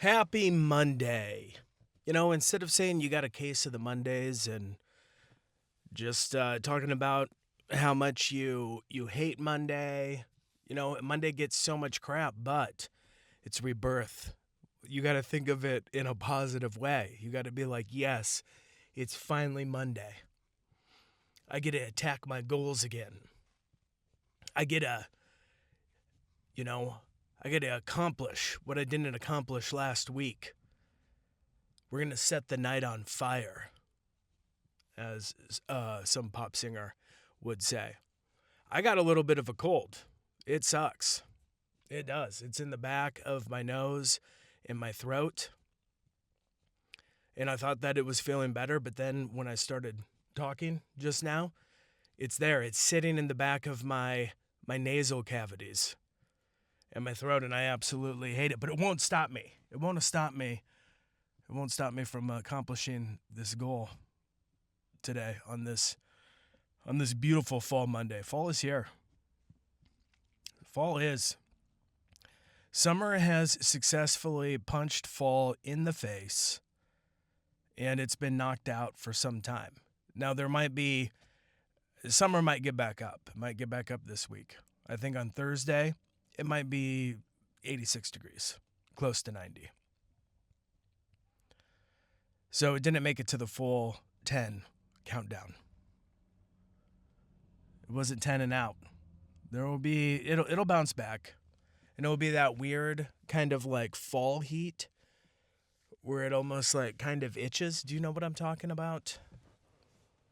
Happy Monday. Instead of saying you got a case of the Mondays and just talking about how much you hate Monday, Monday gets so much crap, but it's rebirth. You got to think of it in a positive way. You got to be like, yes, it's finally Monday. I get to attack my goals again. I get to, I get to accomplish what I didn't accomplish last week. We're going to set the night on fire, as some pop singer would say. I got a little bit of a cold. It sucks. It does. It's in the back of my nose and my throat. And I thought that it was feeling better, but then when I started talking just now, it's there. It's sitting in the back of my nasal cavities and my throat, and I absolutely hate it. But it won't stop me. It won't stop me. It won't stop me from accomplishing this goal today on this beautiful fall Monday. Fall is here. Fall is. Summer has successfully punched fall in the face, and it's been knocked out for some time. Now, summer might get back up. It might get back up this week. I think on Thursday, it might be 86 degrees, close to 90. So it didn't make it to the full 10 countdown. It wasn't 10 and out. It'll bounce back. And it'll be that weird kind of like fall heat where it almost like kind of itches. Do you know what I'm talking about?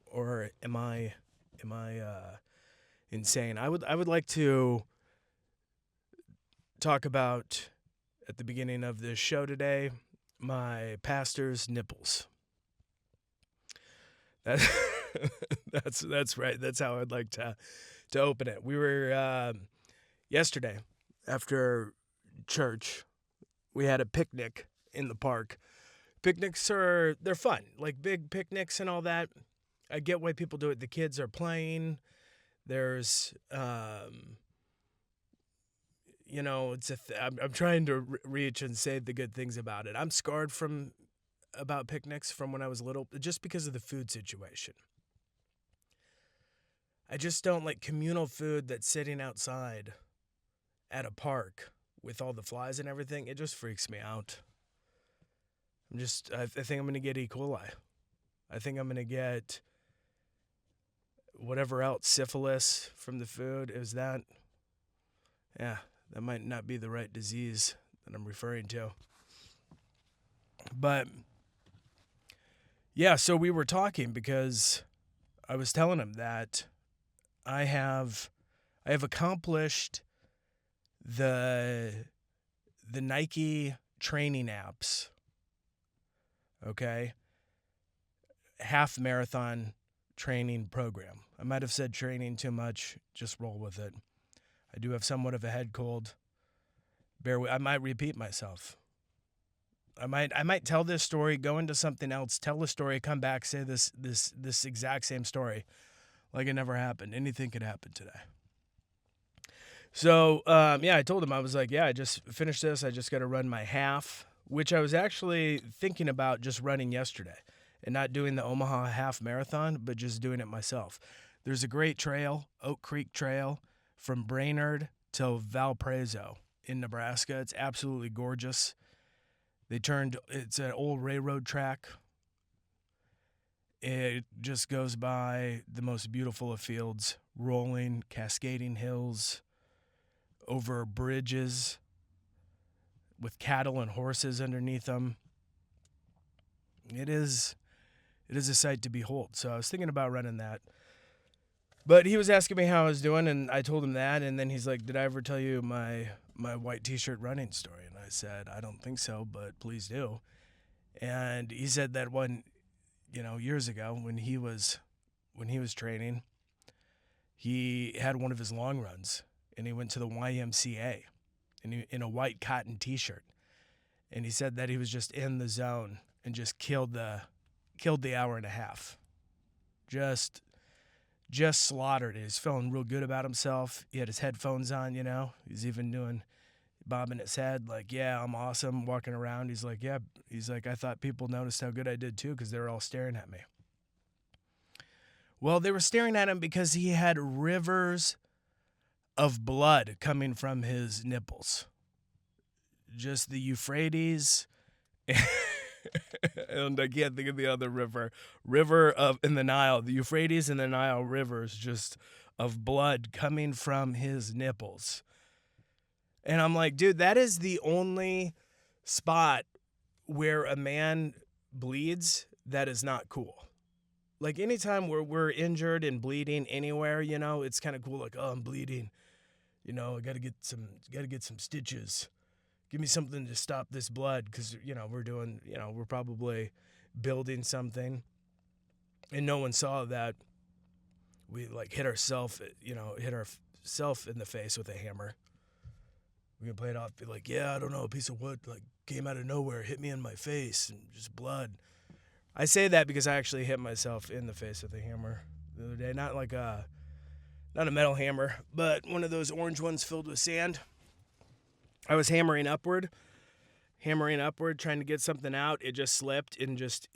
Or am I insane? I would like to talk about at the beginning of this show today my pastor's nipples. That's right. That's how I'd like to open it. We were yesterday after church. We had a picnic in the park. Picnics they're fun, like big picnics and all that. I get why people do it. The kids are playing. There's I'm trying to reach and say the good things about it. I'm scarred about picnics from when I was little just because of the food situation. I just don't like communal food that's sitting outside at a park with all the flies and everything. It just freaks me out. I think I'm going to get E. coli. I think I'm going to get whatever else, syphilis from the food. Yeah, that might not be the right disease that I'm referring to. But yeah, so we were talking because I was telling him that I have accomplished the Nike training apps. Okay? Half marathon training program. I might have said training too much. Just roll with it. I do have somewhat of a head cold. I might repeat myself. I might tell this story, go into something else, tell the story, come back, say this exact same story like it never happened. Anything could happen today. So, I told him, I was like, yeah, I just finished this. I just got to run my half, which I was actually thinking about just running yesterday and not doing the Omaha half marathon, but just doing it myself. There's a great trail, Oak Creek Trail, from Brainerd to Valparaiso in Nebraska. It's absolutely gorgeous. It's an old railroad track. It just goes by the most beautiful of fields, rolling, cascading hills, over bridges with cattle and horses underneath them. It is a sight to behold. So I was thinking about running that. But he was asking me how I was doing, and I told him that, and then he's like, did I ever tell you my white t-shirt running story? And I said, I don't think so, but please do. And he said that years ago when he was training, he had one of his long runs, and he went to the YMCA in a white cotton t-shirt. And he said that he was just in the zone and just killed the hour and a half. Just slaughtered it. He's feeling real good about himself. He had his headphones on, He's even doing bobbing his head like, yeah, I'm awesome, walking around. He's like, yeah. He's like, I thought people noticed how good I did too because they were all staring at me. Well, they were staring at him because he had rivers of blood coming from his nipples. Just the Euphrates. And I can't think of the other river. In the Nile. The Euphrates and the Nile rivers just of blood coming from his nipples. And I'm like, dude, that is the only spot where a man bleeds that is not cool. Like anytime we're injured and bleeding anywhere, you know, it's kind of cool. Like, oh, I'm bleeding. You know, I got to get some stitches. Give me something to stop this blood because, you know, we're probably building something. And no one saw that we like hit ourselves in the face with a hammer. We can play it off, be like, yeah, I don't know, a piece of wood like came out of nowhere, hit me in my face, and just blood. I say that because I actually hit myself in the face with a hammer the other day. Not a metal hammer, but one of those orange ones filled with sand. I was hammering upward, trying to get something out. It just slipped and just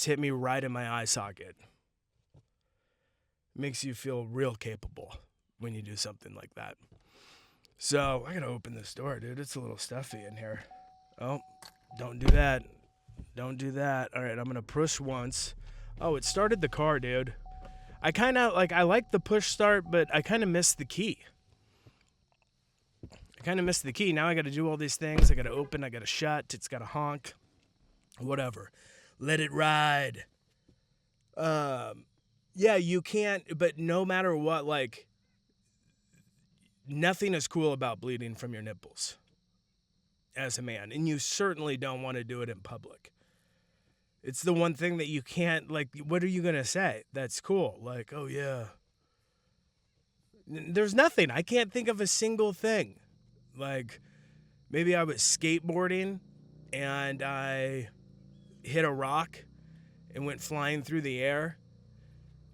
hit me right in my eye socket. Makes you feel real capable when you do something like that. So I gotta open this door, dude. It's a little stuffy in here. Oh, don't do that. Don't do that. All right, I'm gonna push once. Oh, it started the car, dude. I like the push start, but I kind of missed the key. Now I gotta do all these things. I gotta open, I gotta shut. It's gotta honk. Whatever. Let it ride. Yeah, you can't, but no matter what, like, nothing is cool about bleeding from your nipples as a man. And you certainly don't want to do it in public. It's the one thing that you can't, like, what are you going to say? That's cool. Like, oh, yeah. There's nothing. I can't think of a single thing. Like, maybe I was skateboarding and I hit a rock and went flying through the air.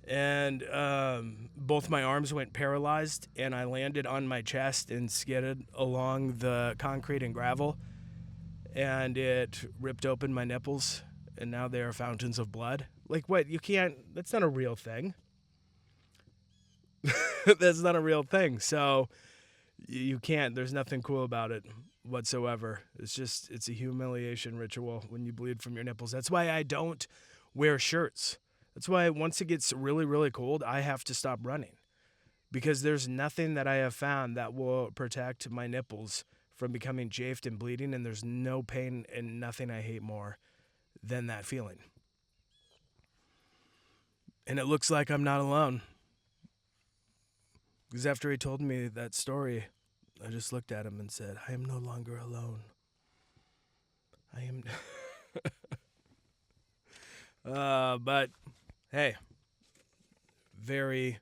And both my arms went paralyzed, and I landed on my chest and skidded along the concrete and gravel, and it ripped open my nipples, and now they are fountains of blood. Like, what? You can't... That's not a real thing. That's not a real thing. So you can't... There's nothing cool about it whatsoever. It's a humiliation ritual when you bleed from your nipples. That's why I don't wear shirts. That's why once it gets really, really cold, I have to stop running. Because there's nothing that I have found that will protect my nipples from becoming chafed and bleeding, and there's no pain and nothing I hate more than that feeling. And it looks like I'm not alone. Because after he told me that story, I just looked at him and said, I am no longer alone. I am... But... Hey, very,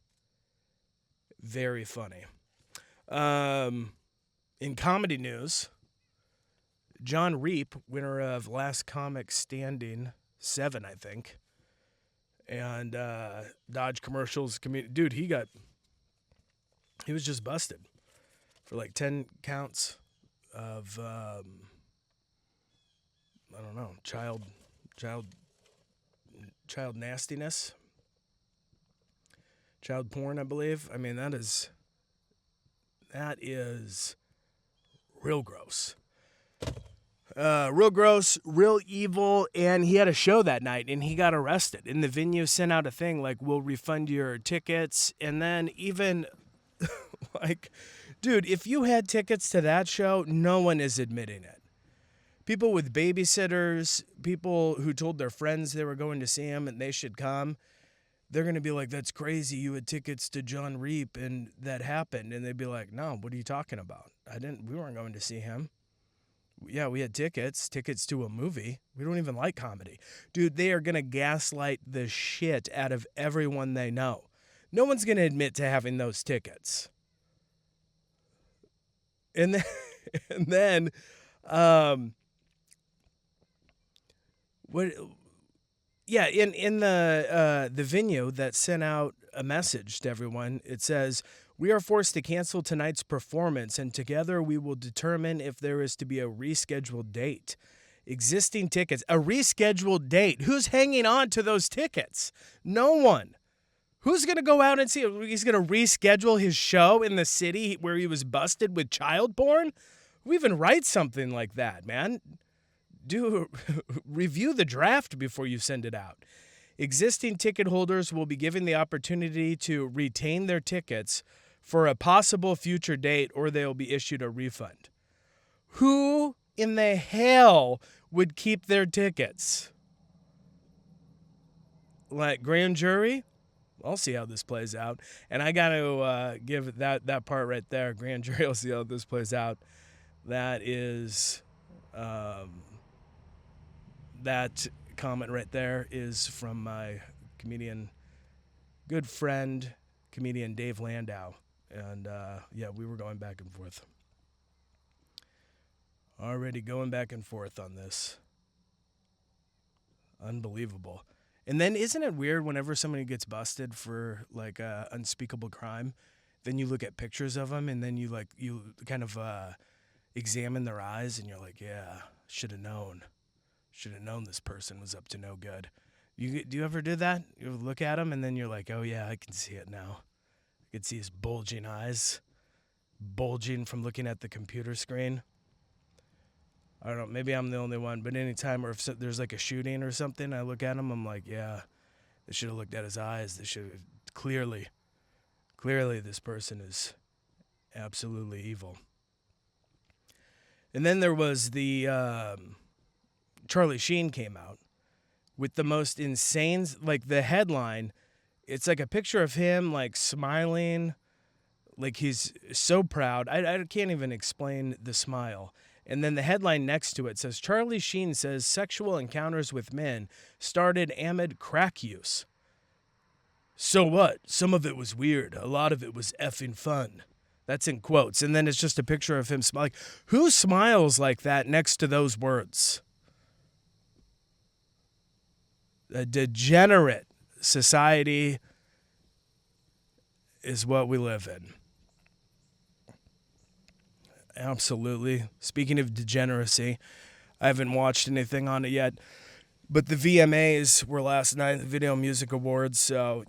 very funny. In comedy news, John Reap, winner of Last Comic Standing 7, I think, and Dodge Commercials, dude, he was just busted for like 10 counts of, I don't know, child nastiness, child porn, I believe. I mean, that is real gross. Real gross, real evil, and he had a show that night, and he got arrested. And the venue sent out a thing like, we'll refund your tickets. And then even, like, dude, if you had tickets to that show, no one is admitting it. People with babysitters, people who told their friends they were going to see him and they should come, they're going to be like, that's crazy. You had tickets to John Reap and that happened. And they'd be like, no, what are you talking about? We weren't going to see him. Yeah, we had tickets to a movie. We don't even like comedy. Dude, they are going to gaslight the shit out of everyone they know. No one's going to admit to having those tickets. And then, Yeah, in the venue that sent out a message to everyone, it says, We are forced to cancel tonight's performance, and together we will determine if there is to be a rescheduled date. Existing tickets, a rescheduled date. Who's hanging on to those tickets? No one. Who's going to go out and see it? He's going to reschedule his show in the city where he was busted with child porn? Who even writes something like that, man? Review the draft before you send it out. Existing ticket holders will be given the opportunity to retain their tickets for a possible future date, or they'll be issued a refund. Who in the hell would keep their tickets? Like grand jury? I'll see how this plays out. And I got to give that part right there. Grand jury, I'll see how this plays out. That is, that comment right there is from my good friend, comedian Dave Landau. And yeah, we were going back and forth. Already going back and forth on this. Unbelievable. And then isn't it weird whenever somebody gets busted for like unspeakable crime, then you look at pictures of them and then you kind of examine their eyes and you're like, yeah, should have known this person was up to no good. Do you ever do that? You look at them and then you're like, oh yeah, I can see it now. I can see his bulging eyes, bulging from looking at the computer screen. I don't know, maybe I'm the only one, but anytime or if there's like a shooting or something, I look at him, I'm like, yeah, they should have looked at his eyes. They should have clearly this person is absolutely evil. And then there was the Charlie Sheen came out with the most insane, like the headline, it's like a picture of him like smiling, like he's so proud. I can't even explain the smile. And then the headline next to it says, Charlie Sheen says sexual encounters with men started amid crack use. So what? Some of it was weird. A lot of it was effing fun. That's in quotes. And then it's just a picture of him smiling. Who smiles like that next to those words? A degenerate society is what we live in. Absolutely. Speaking of degeneracy, I haven't watched anything on it yet, but the VMAs were last night, the Video Music Awards, so,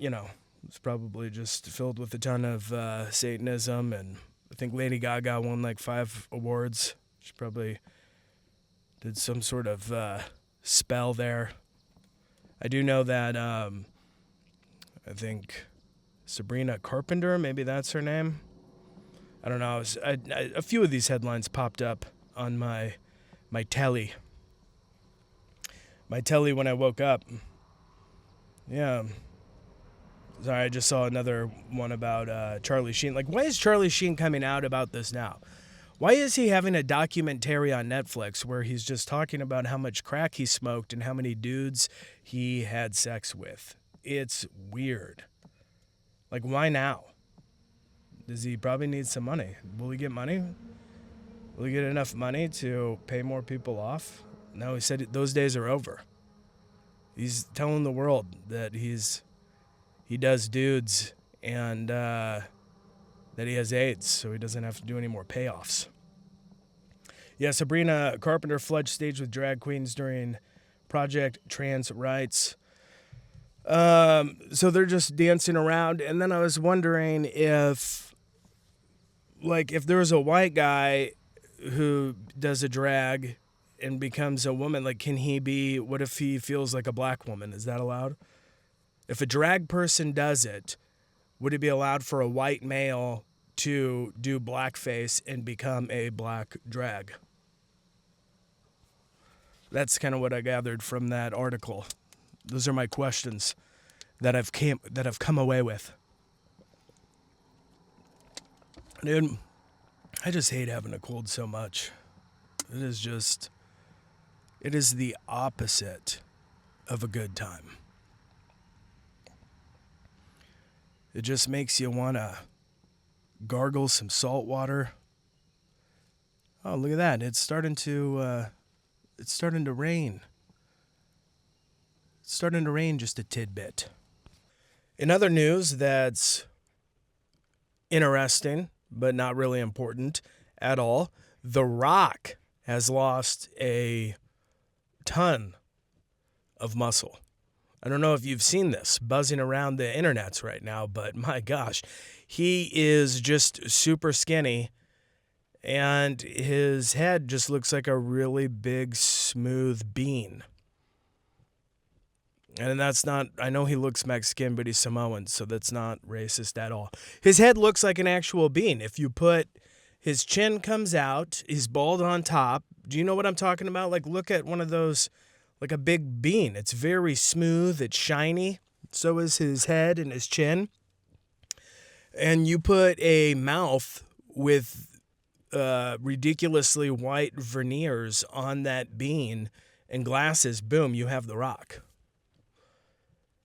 it's probably just filled with a ton of Satanism, and I think Lady Gaga won like 5 awards. She probably did some sort of spell there. I do know that, I think Sabrina Carpenter, maybe that's her name. I don't know. A few of these headlines popped up on my telly. My telly when I woke up. Yeah. Sorry, I just saw another one about Charlie Sheen. Like, why is Charlie Sheen coming out about this now? Why is he having a documentary on Netflix where he's just talking about how much crack he smoked and how many dudes he had sex with? It's weird. Like, why now? Does he probably need some money? Will he get money? Will he get enough money to pay more people off? No, he said those days are over. He's telling the world that he does dudes and that he has AIDS, so he doesn't have to do any more payoffs. Yeah, Sabrina Carpenter flooded stage with drag queens during Project Trans Rights. So they're just dancing around, and then I was wondering if there was a white guy who does a drag and becomes a woman, like, what if he feels like a black woman? Is that allowed? If a drag person does it, would it be allowed for a white male to do blackface and become a black drag? That's kind of what I gathered from that article. Those are my questions that I've come away with. Dude, I just hate having a cold so much. It is the opposite of a good time. It just makes you want to gargle some salt water. Oh, look at that. It's starting to rain. It's starting to rain just a tidbit. In other news that's interesting, but not really important at all. The Rock has lost a ton of muscle. I don't know if you've seen this buzzing around the internets right now, but my gosh, he is just super skinny, and his head just looks like a really big, smooth bean. And that's not, I know he looks Mexican, but he's Samoan, so that's not racist at all. His head looks like an actual bean. If you put, his chin comes out, he's bald on top. Do you know what I'm talking about? Like, look at one of those, like a big bean. It's very smooth, it's shiny. So is his head and his chin. And you put a mouth with ridiculously white veneers on that bean and glasses, boom, you have The Rock.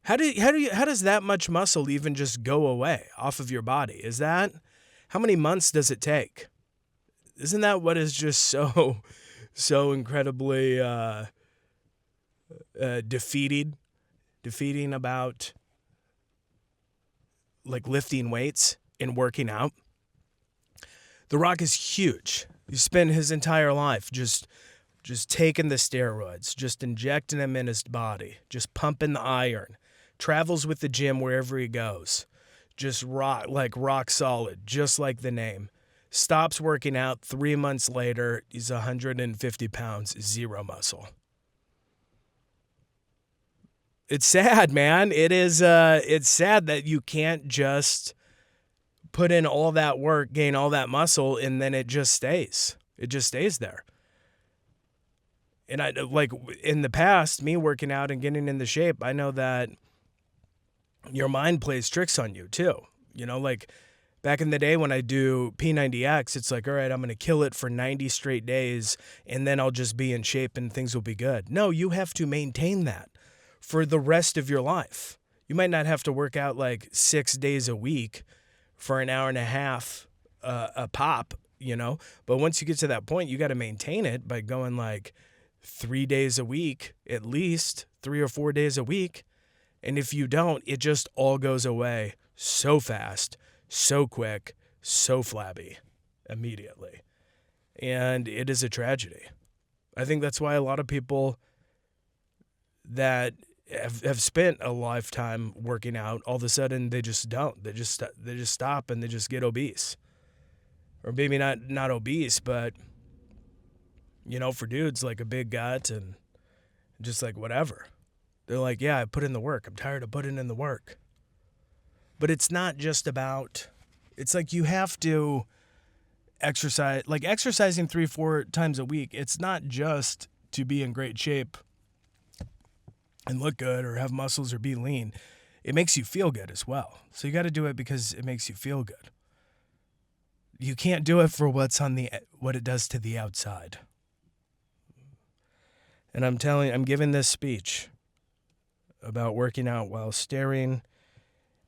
How does that much muscle even just go away off of your body? How many months does it take? Isn't that what is just so incredibly defeating about like lifting weights and working out? The Rock is huge. He spent his entire life just taking the steroids, just injecting them in his body, just pumping the iron. Travels with the gym wherever he goes. Just rock solid, just like the name. Stops working out 3 months later, he's 150 pounds, zero muscle. It's sad, man. It's sad that you can't just put in all that work, gain all that muscle, and then it just stays. It just stays there. And I, like, in the past, me working out and getting in the shape, I know that your mind plays tricks on you too. You know, like back in the day when I do P90X, it's like, all right, I'm going to kill it for 90 straight days and then I'll just be in shape and things will be good. No, you have to maintain that for the rest of your life. You might not have to work out like 6 days a week for an hour and a half a pop, you know, but once you get to that point, you got to maintain it by going like 3 days a week, at least 3 or 4 days a week. And if you don't, it just all goes away so fast, so quick, so flabby immediately. And it is a tragedy. I think that's why a lot of people that have spent a lifetime working out, all of a sudden they just don't. They just stop and they just get obese. Or maybe not obese, but, you know, for dudes, like a big gut and just like whatever. They're like, yeah, I put in the work. I'm tired of putting in the work. But it's not just about, it's like you have to exercise, like exercising 3-4 times a week. It's not just to be in great shape and look good or have muscles or be lean. It makes you feel good as well. So you got to do it because it makes you feel good. You can't do it for what it does to the outside. And I'm giving this speech about working out while staring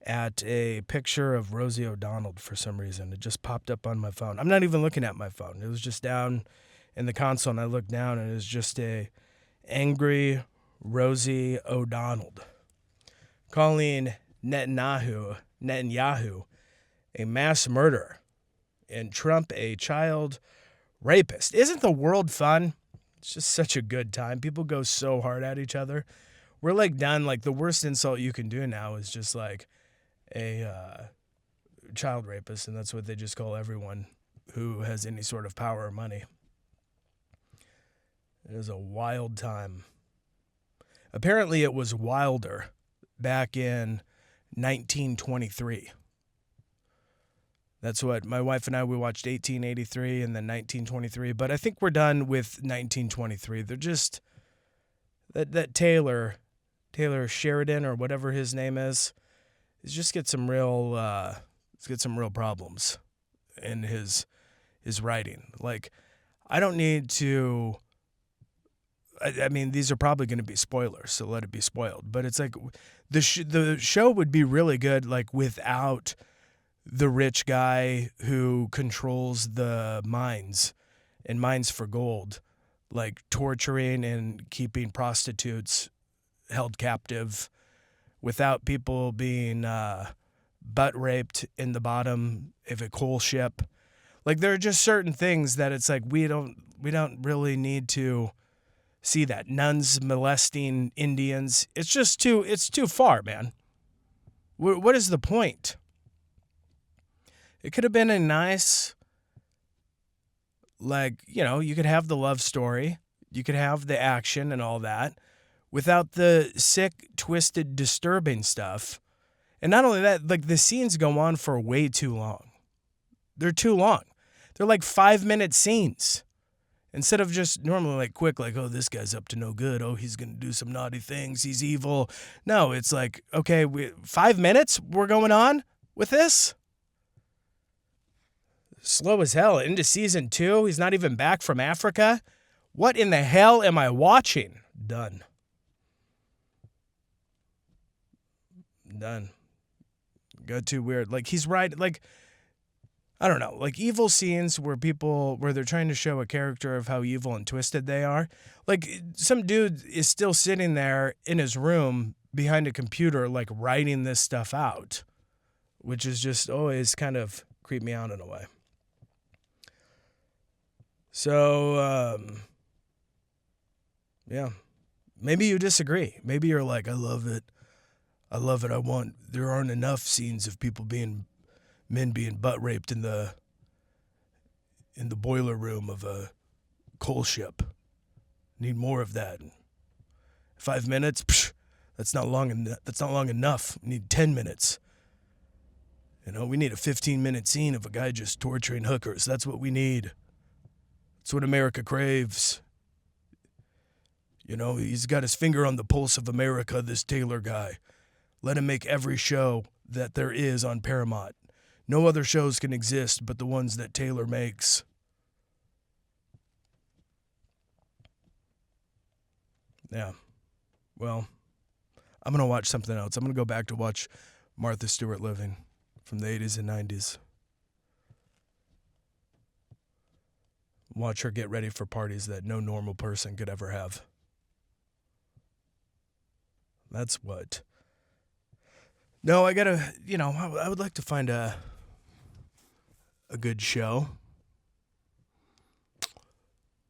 at a picture of Rosie O'Donnell for some reason. It just popped up on my phone. I'm not even looking at my phone. It was just down in the console, and I looked down, and it was just a angry Rosie O'Donnell calling Netanyahu a mass murderer and Trump a child rapist. Isn't the world fun? It's just such a good time. People go so hard at each other. We're like done. Like the worst insult you can do now is just like a child rapist, and that's what they just call everyone who has any sort of power or money. It is a wild time. Apparently it was wilder back in 1923. That's what my wife and we watched 1883 and then 1923, but I think we're done with 1923. They're just that Taylor Sheridan or whatever his name is just get some real problems in his writing. Like, I don't need to. I mean, these are probably going to be spoilers, so let it be spoiled. But it's like the show would be really good, like without the rich guy who controls the mines and mines for gold, like torturing and keeping prostitutes held captive, without people being butt raped in the bottom of a coal ship. Like, there are just certain things that it's like we don't really need to see that. Nuns molesting Indians. It's too far, man. What is the point? It could have been a nice, like, you could have the love story. You could have the action and all that without the sick, twisted, disturbing stuff. And not only that, like, the scenes go on for way too long. They're too long. They're like 5-minute scenes. Instead of just normally like quick, like, oh, this guy's up to no good. Oh, he's going to do some naughty things. He's evil. No, it's like, okay, 5 minutes we're going on with this? Slow as hell. Into season 2. He's not even back from Africa. What in the hell am I watching? Done. Got too weird. Like, he's right. Like, I don't know. Like, evil scenes where they're trying to show a character of how evil and twisted they are. Like, some dude is still sitting there in his room behind a computer, like, writing this stuff out, which is just always kind of creep me out in a way. So, yeah. Maybe you disagree. Maybe you're like, I love it. There aren't enough scenes of men being butt raped in the boiler room of a coal ship. Need more of that. 5 minutes? Psh, that's not long enough. We need 10 minutes. We need a 15-minute scene of a guy just torturing hookers. That's what we need. That's what America craves. He's got his finger on the pulse of America, this Taylor guy. Let him make every show that there is on Paramount. No other shows can exist but the ones that Taylor makes. Yeah. Well, I'm going to watch something else. I'm going to go back to watch Martha Stewart Living from the 80s and 90s. Watch her get ready for parties that no normal person could ever have. That's what. No, I gotta, I would like to find a good show.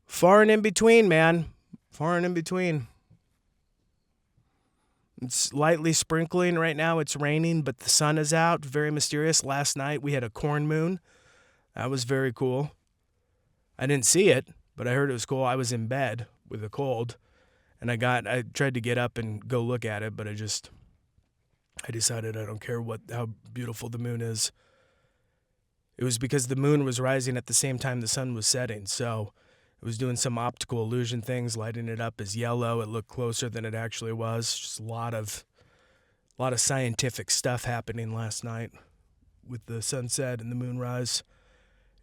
Far and in between, man. Far and in between. It's lightly sprinkling right now. It's raining, but the sun is out. Very mysterious. Last night we had a corn moon. That was very cool. I didn't see it, but I heard it was cool. I was in bed with a cold, and I tried to get up and go look at it, but I decided I don't care how beautiful the moon is. It was because the moon was rising at the same time the sun was setting, so it was doing some optical illusion things, lighting it up as yellow. It looked closer than it actually was. Just a lot of scientific stuff happening last night with the sunset and the moonrise.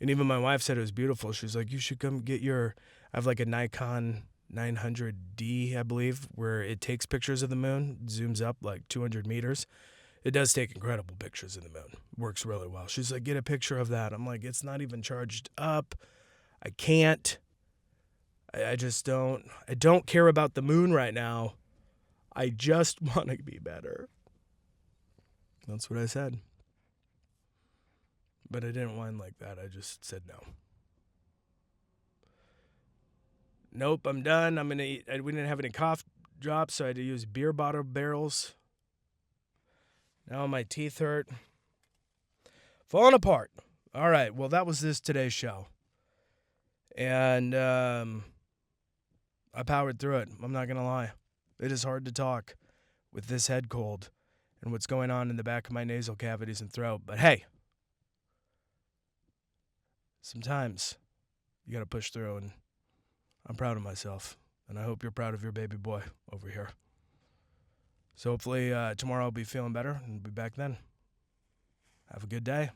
And even my wife said it was beautiful. She was like, you should come get I have like a Nikon 900D, I believe, where it takes pictures of the moon, zooms up like 200 meters. It does take incredible pictures of the moon. Works really well. She's like, get a picture of that. I'm like, it's not even charged up. I can't. I just don't. I don't care about the moon right now. I just want to be better. That's what I said. But I didn't whine like that. I just said no. Nope, I'm done. I'm going to eat. We didn't have any cough drops, so I had to use beer bottle barrels. Now my teeth hurt. Falling apart. All right, well, that was today's show. And I powered through it. I'm not going to lie. It is hard to talk with this head cold and what's going on in the back of my nasal cavities and throat. But hey, sometimes you got to push through, and I'm proud of myself, and I hope you're proud of your baby boy over here. So hopefully tomorrow I'll be feeling better and be back then. Have a good day.